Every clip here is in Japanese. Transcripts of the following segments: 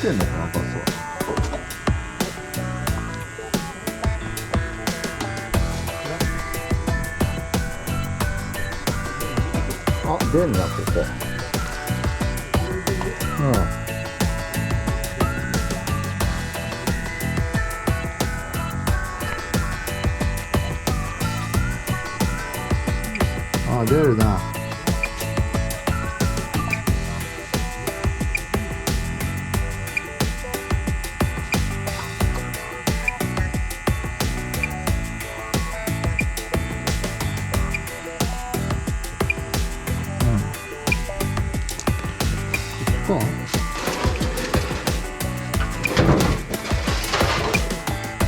てんのかな、ガスは。あ、出んな、ここ。うん。あ、出るな。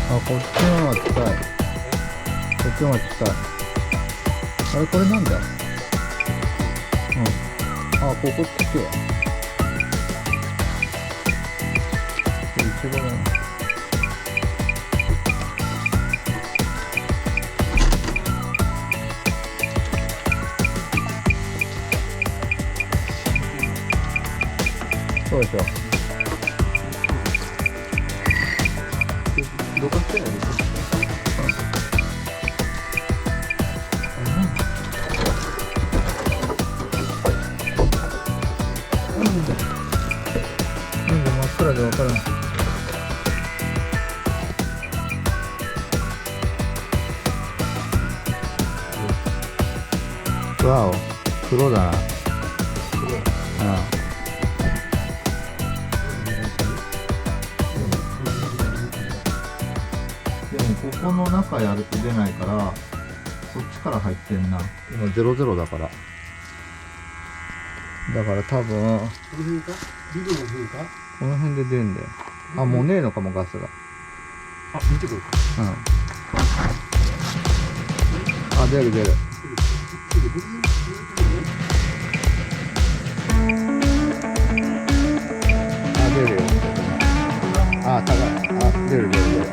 あ、こっちの方が近い。こっちの方が近い。あれ、これなんだ。うん。あ、ここ来て。一番。そうでしょ。どかしてないでしょ。なんで真っ暗でわからない。わお、黒だな。ここの中やると出ないから、こっちから入ってんな。今00だから。だから多分、この辺で出るんだよ。あ、もうねえのかも、ガスが。あ、見てくるか。うん。あ、出る出る。あ、出るよ。あ、高い。あ、出る出る出る。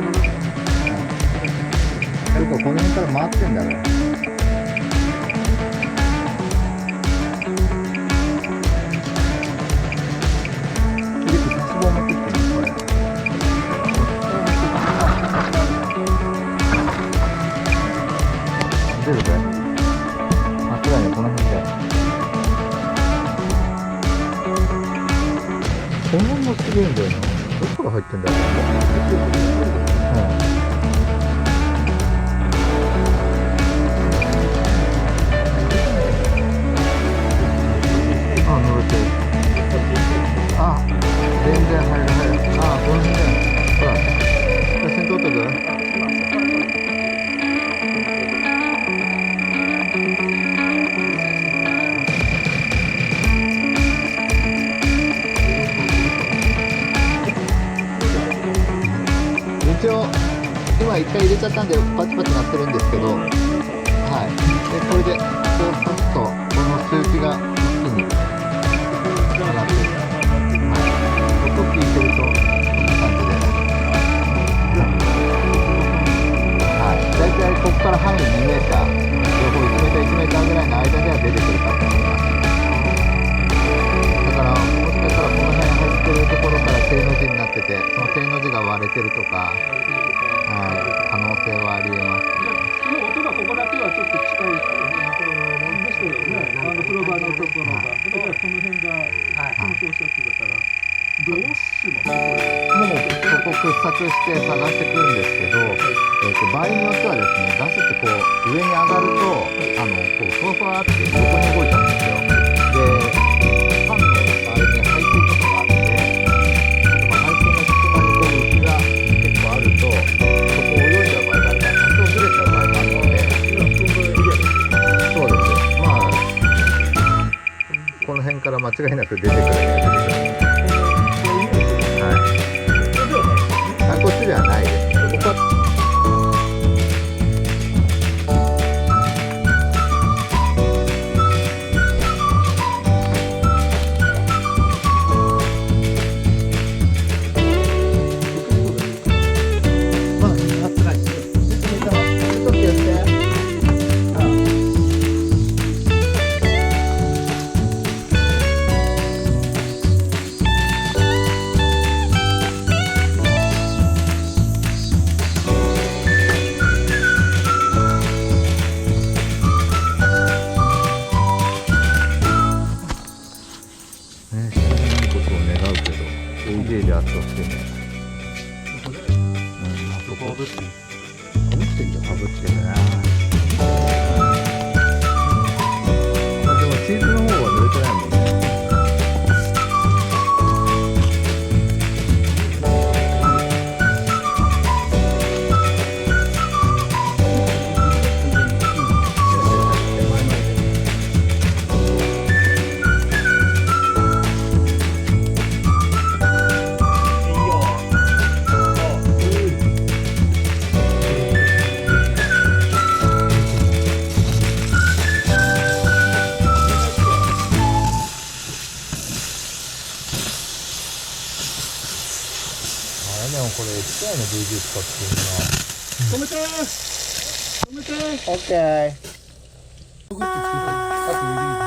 結構この辺から回ってんだね。出るぜ。あ、そうだね、この辺で。この辺もすげえんだよな。どこから入ってんだよ。あ、全然入る入る。あ、この辺だよ。ほら、写真撮っとく。一応今一回入れちゃったんでパチパチ鳴ってるんですけど、はい。でこれでこうさっとこの数値が一気に上がってる。音聞いてるとこんな感じで、はい。だいたいここから範囲2メーター、両方1メーター1メーターぐらいの間では出てくるかと思います。だからもしかしたらこの辺入ってるところから正の字になってて、その正の字が割れてるとか、はい、可能性はありえます。その音がここだけはちょっと近いでしたよね。プロバーのところが、だからこの辺が乾燥しちゃってたから、どうします？もうここ掘削して探してくるんですけど、場合によってはですね、ガスってこう上に上がると、こうふわふわって横に動いちゃうんですよ。で、ファンの場合で排水とかがあって、排水の隙間にこう浮きが結構あると、そこを泳いじゃう場合があるから、多少ずれちゃう場合があるので、そうです。まあ、この辺から間違いなく出てくるんですけど。こっちではないです。ここはかぶってる。かぶってんじゃん。かぶってるね。まあでもシーズンの方は濡れてないもんね。でもこれ液体の VG 使ってるな。止めてー。止めてー。オッケー。グッとつけてあと入れる。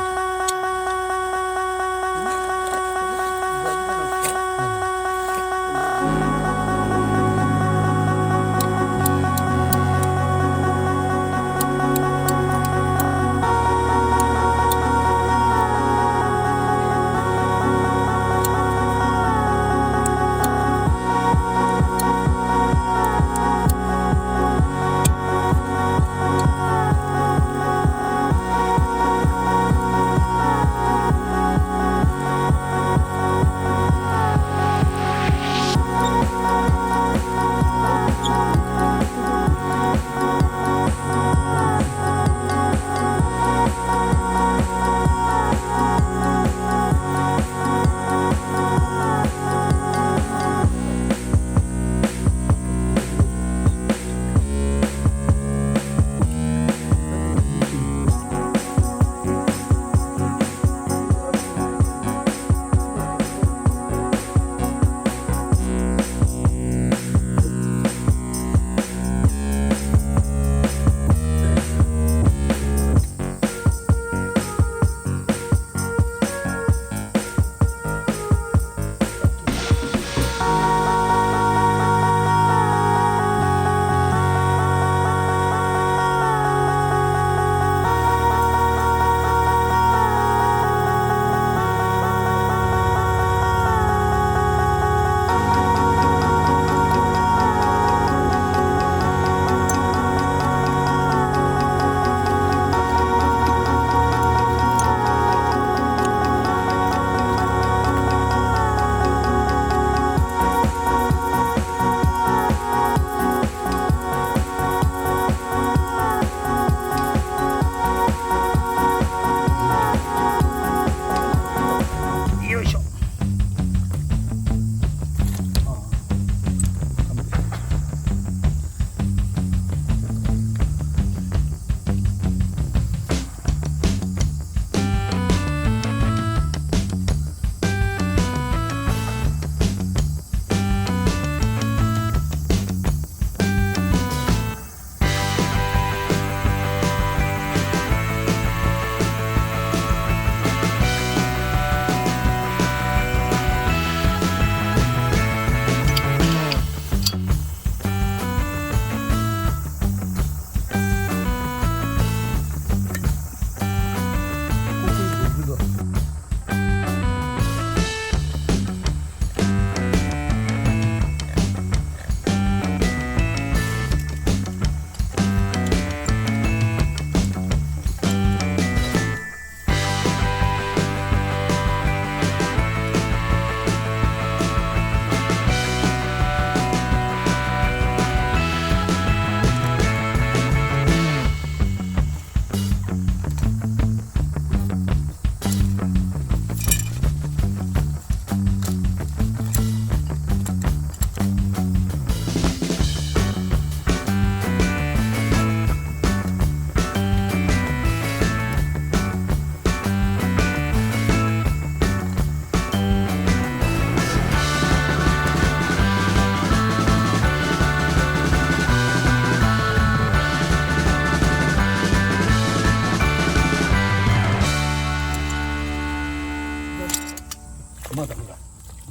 まだほら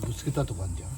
ぶつけたとかあんじゃん。